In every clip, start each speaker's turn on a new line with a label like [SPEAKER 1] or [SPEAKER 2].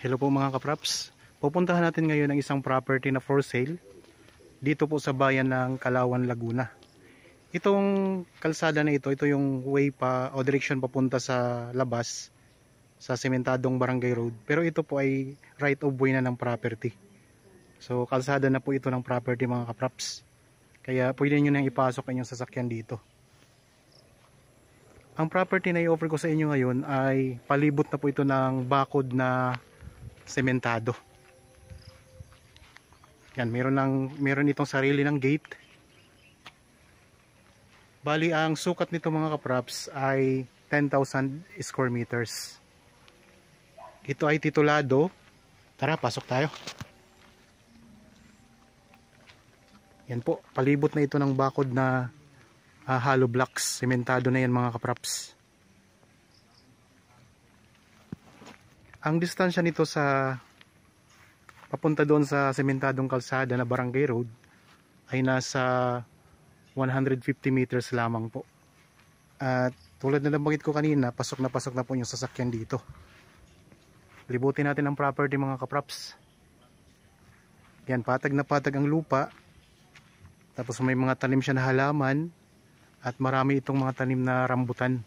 [SPEAKER 1] Hello po mga kapraps. Pupuntahan natin ngayon ang isang property na for sale dito po sa bayan ng Kalawan, Laguna. Itong kalsada na ito yung way pa o direction papunta sa labas sa sementadong barangay road. Pero ito po ay right of way na ng property. So kalsada na po ito ng property mga kapraps. Kaya pwede nyo nang ipasok ang inyong sasakyan dito. Ang property na i-offer ko sa inyo ngayon ay palibot na po ito ng bakod na sementado. Yan, meron itong sarili ng gate. Bali ang sukat nito mga kapraps ay 10,000 square meters. Ito ay titulado. Tara, pasok tayo. Yan po, palibot na ito ng bakod na hollow blocks. Sementado na yan mga kapraps. Ang distansya nito sa papunta doon sa sementadong kalsada na barangay road ay nasa 150 meters lamang po. At tulad na nabanggit ko kanina, pasok na po yung sasakyan dito. Libutin natin ang property mga kapraps. Yan, patag na patag ang lupa. Tapos may mga tanim siya na halaman at marami itong mga tanim na rambutan.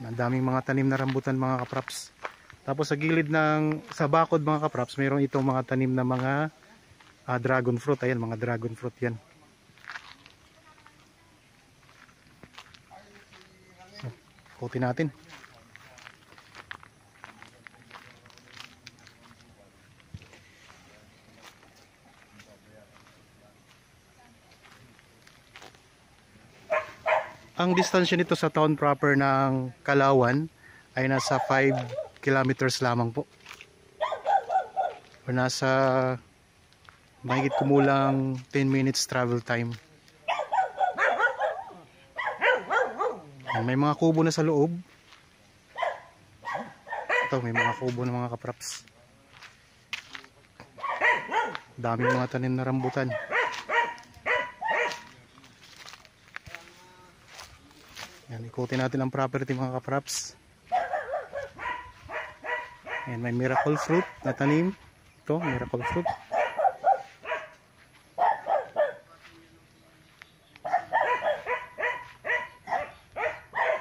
[SPEAKER 1] Ang daming mga tanim na rambutan mga kapraps. Tapos sa gilid sa bakod mga kapraps, mayroon itong mga tanim na mga dragon fruit. Ayan, mga dragon fruit yan. So, ikutin natin. Ang distansya nito sa town proper ng Kalawan ay nasa 5 kilometers lamang po. O nasa mahigit kumulang 10 minutes travel time. May mga kubo na sa loob. Ito, may mga kubo na mga kapraps. Daming mga tanim na rambutan. Yan, ikutin natin ang property mga kapraps. Yan, may miracle fruit na tanim. Ito, miracle fruit.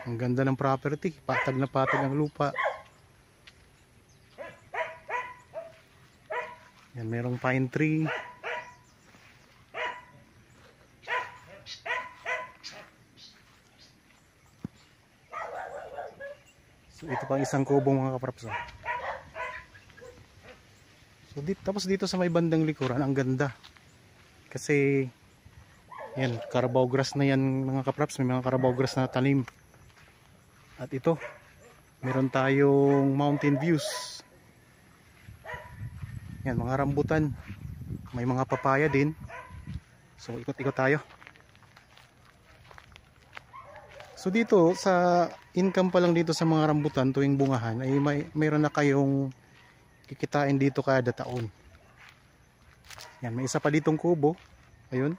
[SPEAKER 1] Ang ganda ng property. Patag na patag ang lupa. Yan, mayroong pine tree. So ito pang isang kubo mga kapraps. So tapos dito sa may bandang likuran, ang ganda. Kasi yan, carabao grass na yan mga kapraps. May mga carabao grass na tanim. At ito, meron tayong mountain views. Yan, mga rambutan. May mga papaya din. So ikot-ikot tayo. So dito sa income pa lang dito sa mga rambutan tuwing bungahan ay mayroon na kayong kikitain dito kada taon. Yan, may isa pa ditong kubo. Ayun.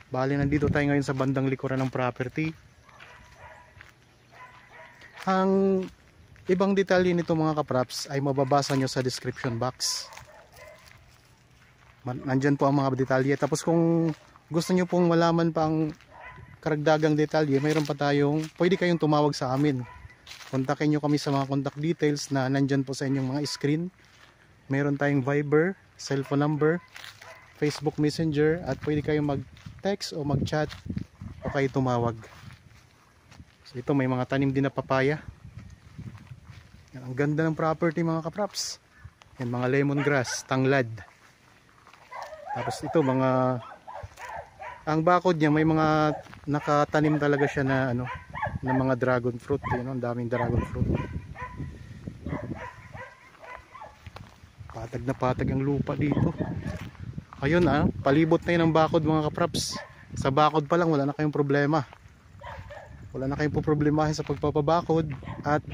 [SPEAKER 1] Bali nandito tayo ngayon sa bandang likuran ng property. Ang ibang detalye nito mga kapraps ay mababasa nyo sa description box. Nandyan po ang mga detalye. Tapos kung gusto nyo pong malaman pa ang karagdagang detalye, mayroon pa pwede kayong tumawag sa amin. Kontakin nyo kami sa mga contact details na nandyan po sa inyong mga screen. Mayroon tayong Viber, cellphone number, Facebook Messenger, at pwede kayong mag-text o mag-chat o kayo tumawag. So ito, may mga tanim din na papaya. Yan, ang ganda ng property mga kapraps. Yan, mga lemongrass, tanglad. Tapos ito, ang bakod niya may mga nakatanim talaga siya na na mga dragon fruit, ang daming dragon fruit. Patag na patag ang lupa dito. Ayun palibot na yun ang bakod mga kapraps. Sa bakod pa lang wala na kayong problema. Wala na kayong problemahin sa pagpapabakod at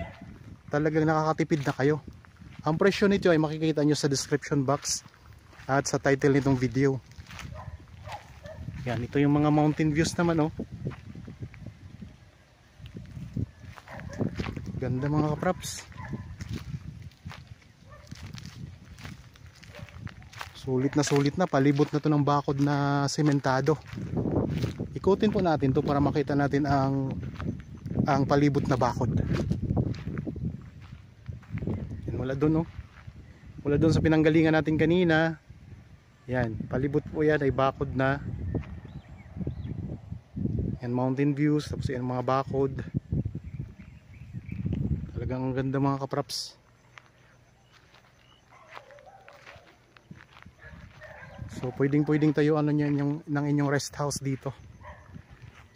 [SPEAKER 1] talagang nakakatipid na kayo. Ang presyo nito ay makikita nyo sa description box at sa title nitong video. Yan, ito yung mga mountain views naman Ganda mga kapraps. Sulit na, palibot na to ng bakod na sementado. Ikutin po natin to para makita natin ang palibot na bakod. Yan, mula doon, oh. Mula doon sa pinanggalingan natin kanina. Yan, palibot po yan ay bakod na. Yan, mountain views, tapos yan mga bakod. Talagang ang ganda mga kapraps. So pwedeng tayo ng inyong rest house dito.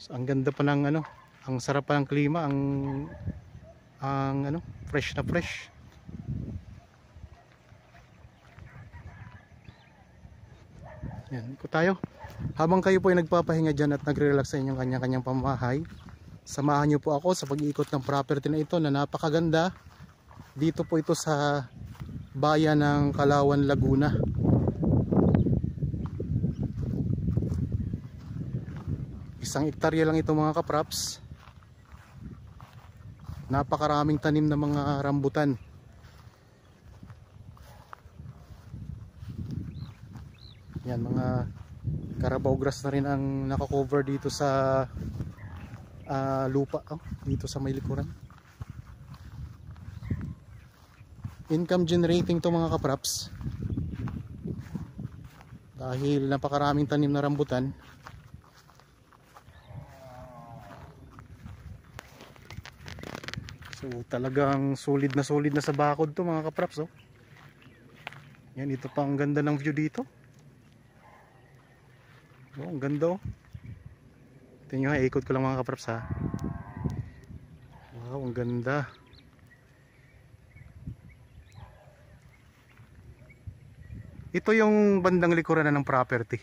[SPEAKER 1] So, ang ganda pa ng ang sarap pa ng klima, ang fresh na fresh. Yan, ikot tayo. Habang kayo po ay nagpapahinga dyan at nagre-relax sa inyong kanya-kanyang pamamahay, samahan nyo po ako sa pag-iikot ng property na ito na napakaganda. Dito po ito sa bayan ng Kalawan, Laguna. Isang hektarya lang ito mga kapraps. Napakaraming tanim na mga rambutan. Yan, mga Carabao grass na rin ang nakakover dito sa lupa, dito sa may likuran. Income generating to mga kapraps. Dahil napakaraming tanim na rambutan. So talagang solid na sa bakod to mga kapraps, oh. Yan, ito pa ang ganda ng view dito. Oh, ang ganda, oh. Tingnan nyo, ikot ko lang mga kapraps, ha. Wow, ang ganda. Ito yung bandang likuran na ng property.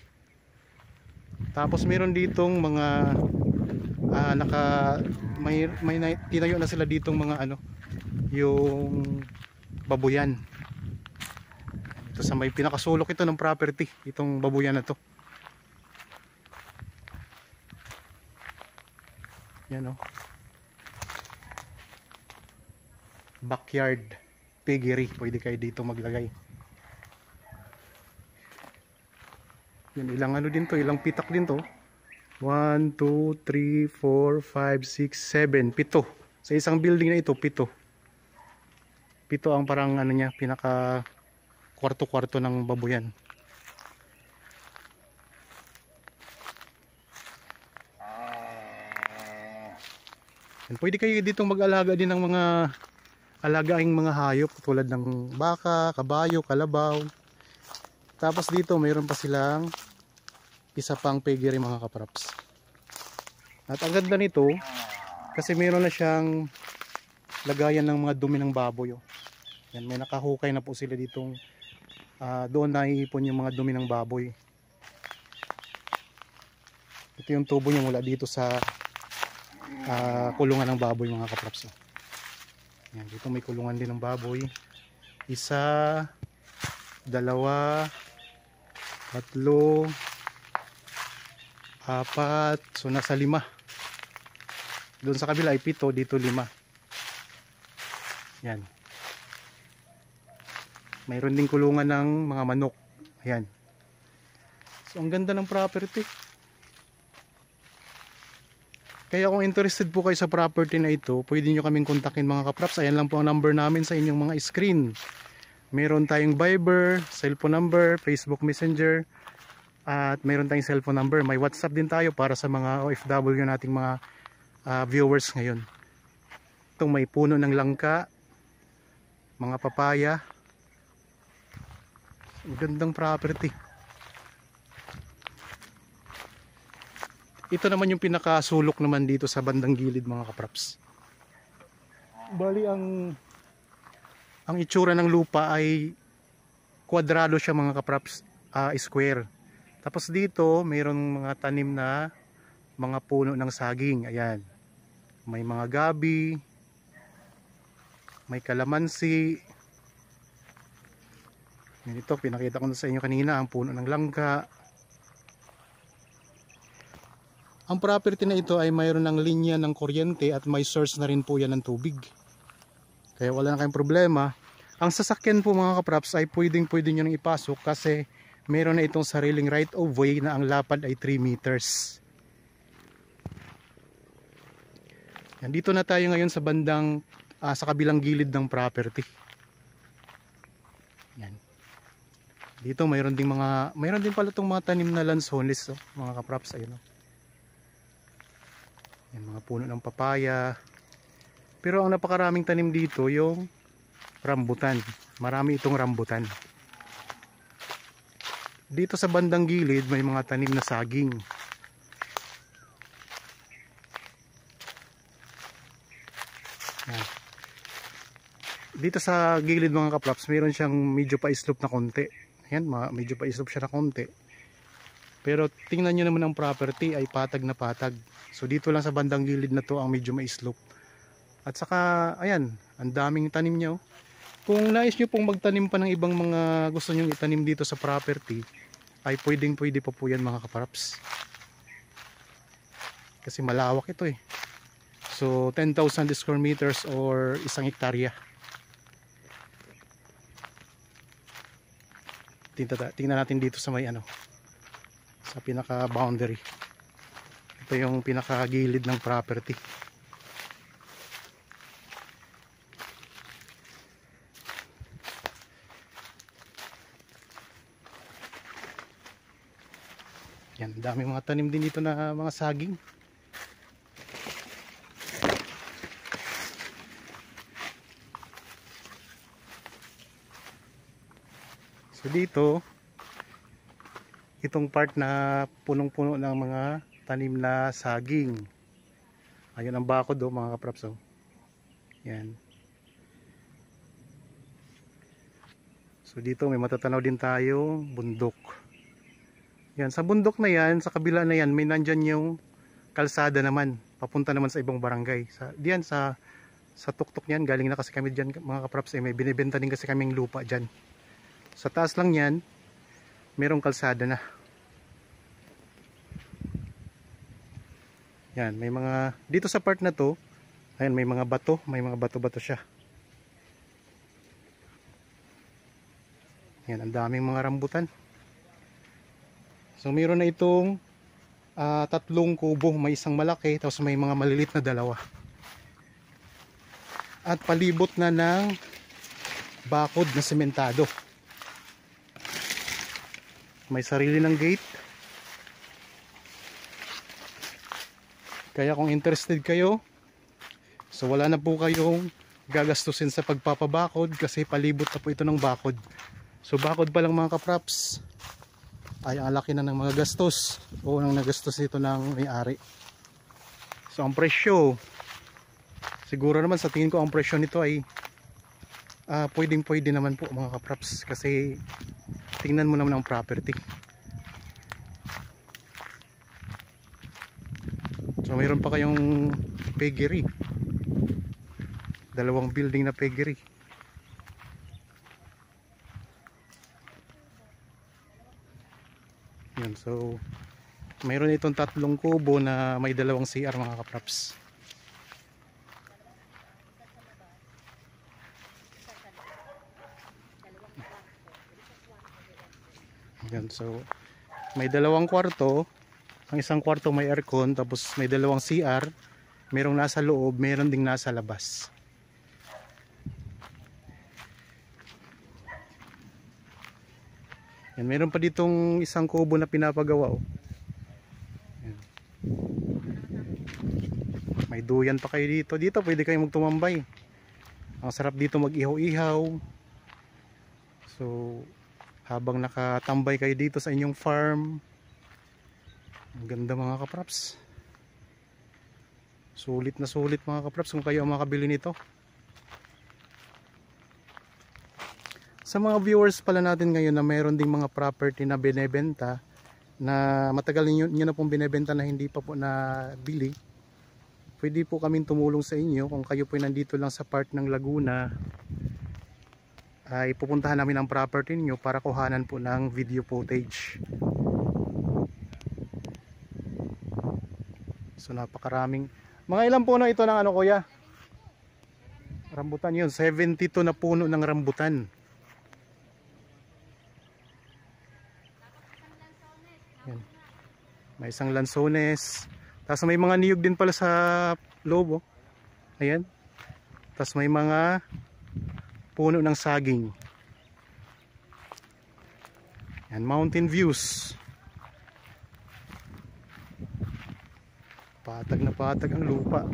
[SPEAKER 1] Tapos meron ditong mga may tinayo na sila ditong mga yung babuyan. Ito sa may pinakasulok ito ng property, itong babuyan na to. Yan, oh. Backyard piggery, pwede kayo dito maglagay. Yan, ilang din to, ilang pitak din to. 1, 2, 3, 4, 5, 6, 7, 7. Sa isang building na ito, 7. 7 ang parang niya, pinaka kwarto-kwarto ng babuyan. And pwede kayo ditong mag-alaga din ng mga alagaing mga hayop tulad ng baka, kabayo, kalabaw. Tapos dito mayroon pa silang isa pang piggery mga kapraps. At ang ganda nito kasi mayroon na siyang lagayan ng mga dumi ng baboy, oh. Yan, may nakahukay na po sila ditong doon naiipon yung mga dumi ng baboy. Ito yung tubo niya mula dito sa kulungan ng baboy mga kapraps, oh. Yan, dito may kulungan din ng baboy. 1, 2, 3, 4, so nasa 5. Doon sa kabila ay 7, dito 5. Yan. Mayroon din kulungan ng mga manok. Ayan. So ang ganda ng property. Kaya kung interested po kayo sa property na ito, pwede nyo kaming kontakin mga kapraps. Ayan lang po ang number namin sa inyong mga screen. Meron tayong Viber, cellphone number, Facebook Messenger, at meron tayong cellphone number. May WhatsApp din tayo para sa mga OFW nating mga viewers ngayon. Itong may puno ng langka, mga papaya. Ang gandang property. Ito naman yung pinakasulok naman dito sa bandang gilid mga kapraps. Bali ang itsura ng lupa ay kwadrado siya mga kapraps, square. Tapos dito mayroong mga tanim na mga puno ng saging. Ayan. May mga gabi, may kalamansi. Yan, ito pinakita ko na sa inyo kanina ang puno ng langka. Ang property na ito ay mayroon ng linya ng kuryente at may source na rin po yan ng tubig. Kaya wala na kayong problema. Ang sasakyan po mga kapraps ay pwede nyo nang ipasok kasi meron na itong sariling right of way na ang lapad ay 3 meters. Yan, dito na tayo ngayon sa bandang sa kabilang gilid ng property. Yan. Dito mayroon din pala itong mga tanim na lansones, oh, mga kapraps, ayun, oh. Yan, mga puno ng papaya. Pero ang napakaraming tanim dito yung rambutan. Marami itong rambutan. Dito sa bandang gilid may mga tanim na saging. Yan. Dito sa gilid mga kapraps, mayroon siyang medyo pa-slope na konti. Yan, medyo pa-slope siya na konti. Pero tingnan nyo naman ang property ay patag na patag. So dito lang sa bandang gilid na to ang medyo ma-slope. At saka, ayan, ang daming tanim niya, oh. Kung nais nyo pong magtanim pa ng ibang mga gusto nyo itanim dito sa property, ay pwede pa po yan mga kapraps. Kasi malawak ito eh. So 10,000 square meters or 1 hektarya. Tingnan natin dito sa may sa pinaka boundary. Ito yung pinaka gilid ng property. Yan, dami mga tanim din dito na mga saging. So dito, itong part na punong-puno ng mga tanim na saging. Ayun ang bakod, oh, mga kapraps, oh. Yan. So dito may matatanaw din tayo bundok. Yan, sa bundok na yan, sa kabila na yan, may nandyan yung kalsada naman, papunta naman sa ibang barangay. Diyan sa tuktok niyan, galing na kasi kami diyan mga kapraps, may binibenta din kasi kaming lupa diyan. Sa taas lang yan, merong kalsada na. Yan, may mga, dito sa part na to, ayan, may mga bato-bato siya. Yan, ang daming mga rambutan. So mayroon na itong 3 kubo, may isang malaki, tapos may mga malilit na 2. At palibot na ng bakod na sementado. May sarili ng gate. Kaya kung interested kayo, so wala na po kayong gagastusin sa pagpapabakod kasi palibot na po ito ng bakod. So bakod pa lang mga kapraps, ay ang laki na ng mga gastos o nang nagastos ito ng may-ari. So ang presyo, siguro naman sa tingin ko ang presyo nito ay pwede naman po mga kapraps, kasi tingnan mo naman ang property. So mayroon pa kayong piggery, 2 building na piggery. Yan, so mayroon itong 3 kubo na may 2 CR mga kapraps. Yan, so may 2 kwarto. Ang isang kwarto may aircon, tapos may 2 CR, merong nasa loob, meron ding nasa labas. Yan, meron pa ditong isang kubo na pinapagawa, oh. Yan. May duyan pa kayo dito. Dito pwede kayong magtumambay. Ang sarap dito mag-ihaw-ihaw. So habang nakatambay kayo dito sa inyong farm, ang ganda mga kapraps. Sulit na sulit mga kapraps kung kayo ang makabili nito. Sa mga viewers pala natin ngayon na mayroon ding mga property na binebenta, na matagal nyo na pong binebenta na hindi pa po nabili, pwede po kaming tumulong sa inyo. Kung kayo po nandito lang sa part ng Laguna, ay pupuntahan namin ang property niyo para kuhanan po ng video footage. So napakaraming. Mga ilan po na ito ng ano kuya? Rambutan yun, 72 na puno ng rambutan. Yan. May isang lansones. Tapos may mga niyog din pala sa loob, oh. Ayan. Tapos may mga puno ng saging. Yan, mountain views. Patag na patag ang lupa.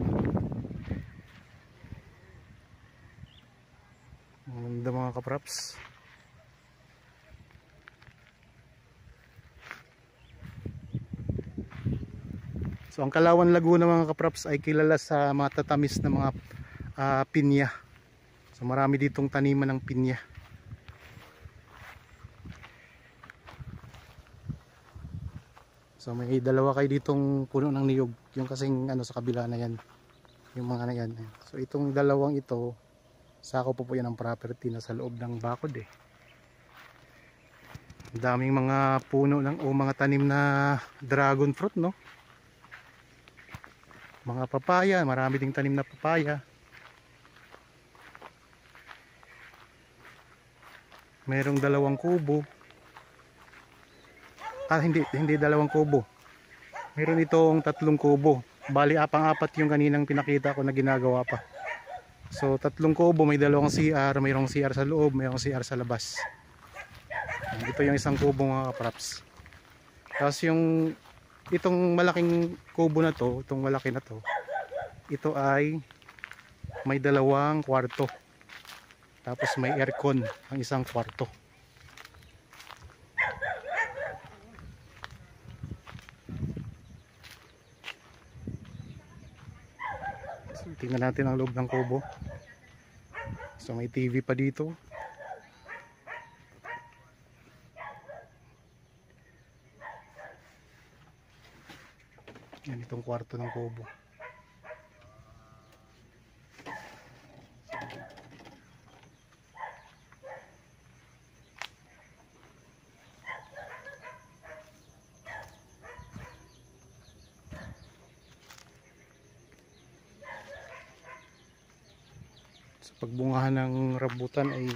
[SPEAKER 1] Ang ganda mga kapraps. So ang Kalawan Laguna mga kapraps ay kilala sa matatamis na mga pinya. So marami ditong taniman ng pinya. So may dalawa kayo ditong puno ng niyog, yung kasing ano sa kabila na yan, yung mga na yan. So itong dalawang ito, sako po yan ng property na sa loob ng bakod eh. Daming mga puno ng o mga tanim na dragon fruit, no? Mga papaya, marami ding tanim na papaya. Merong dalawang kubo. Hindi dalawang kubo. Meron itong 3 kubo. Bali apang-apat yung kaninang pinakita ko na ginagawa pa. So 3 kubo, may dalawang CR, mayroong CR sa loob, mayroong CR sa labas. Ito yung isang kubo mga kapraps. Tapos yung itong malaking kubo na to, itong malaki na to, ito ay may 2 kwarto. Tapos may aircon ang isang kwarto. So, tingnan natin ang loob ng kubo. So may TV pa dito. Yan itong kwarto ng kubo. Sa pagbungahan ng rambutan ay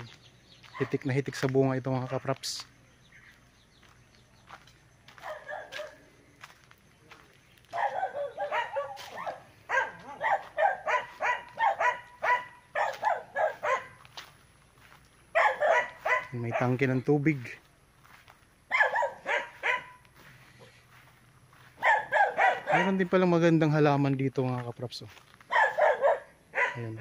[SPEAKER 1] hitik na hitik sa bunga itong mga kapraps. May tangke ng tubig. Mayroon din palang magandang halaman dito mga kapraps. Ayan.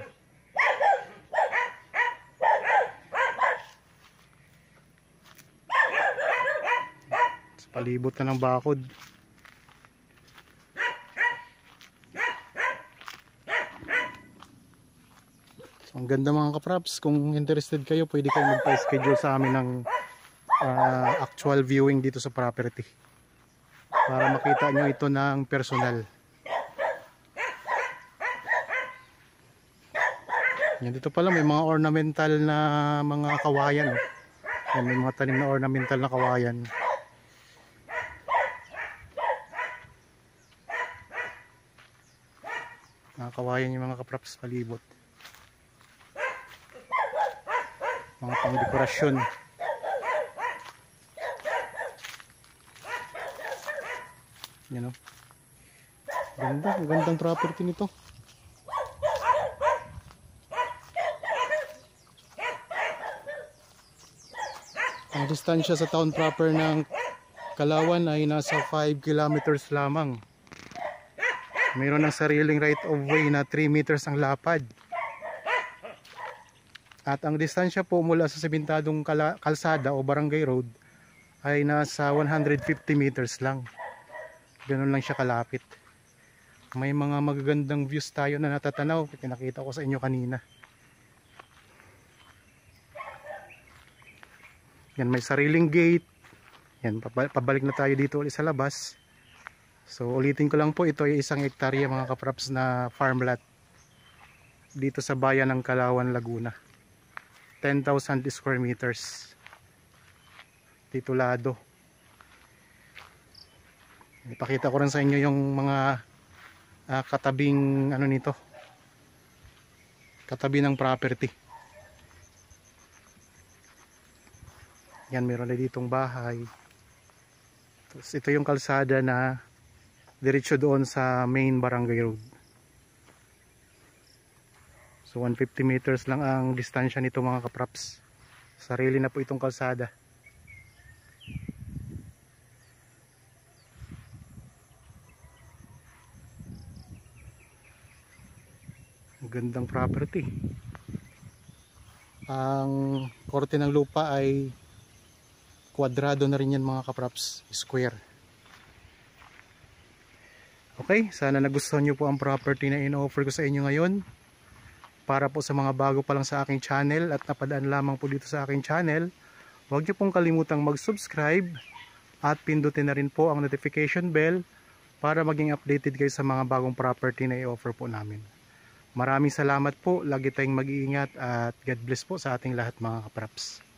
[SPEAKER 1] Sa palibot na ng bakod. So, ang ganda mga kapraps. Kung interested kayo, pwede kayo magpa-schedule sa amin ng actual viewing dito sa property para makita nyo ito ng personal. Yan, dito pala may mga ornamental na mga kawayan. Yan, may mga tanim na ornamental na kawayan. Mga kawayan yung mga kapraps palibot. Mga pang dekorasyon. Yan o. Ganda, gandang property nito. Ang distansya sa town proper ng Kalawan ay nasa 5 kilometers lamang. Mayroon ng sariling right of way na 3 meters ang lapad. At ang distansya po mula sa sementadong kalsada o barangay road ay nasa 150 meters lang. Ganun lang siya kalapit. May mga magagandang views tayo na natatanaw. Pinakita ko sa inyo kanina. Yan, may sariling gate. Yan, pabalik na tayo dito ulit sa labas. So ulitin ko lang po, ito ay 1 hektarya mga kapraps na farmland dito sa bayan ng Kalawan, Laguna. 10,000 square meters titulado. Ipakita ko rin sa inyo yung mga katabing ano nito, katabi ng property. Yan, meron na ditong bahay. Tapos ito yung kalsada na diretso doon sa main barangay road. So 150 meters lang ang distansya nito mga kapraps. Sarili na po itong kalsada. Gandang property. Ang korte ng lupa ay kwadrado na rin yan mga kapraps, square. Okay, sana nagustuhan nyo po ang property na in-offer ko sa inyo ngayon. Para po sa mga bago pa lang sa aking channel at napadaan lamang po dito sa aking channel, huwag nyo pong kalimutang mag-subscribe at pindutin na rin po ang notification bell para maging updated kayo sa mga bagong property na i-offer po namin. Maraming salamat po, lagi tayong mag-iingat at God bless po sa ating lahat mga kapraps.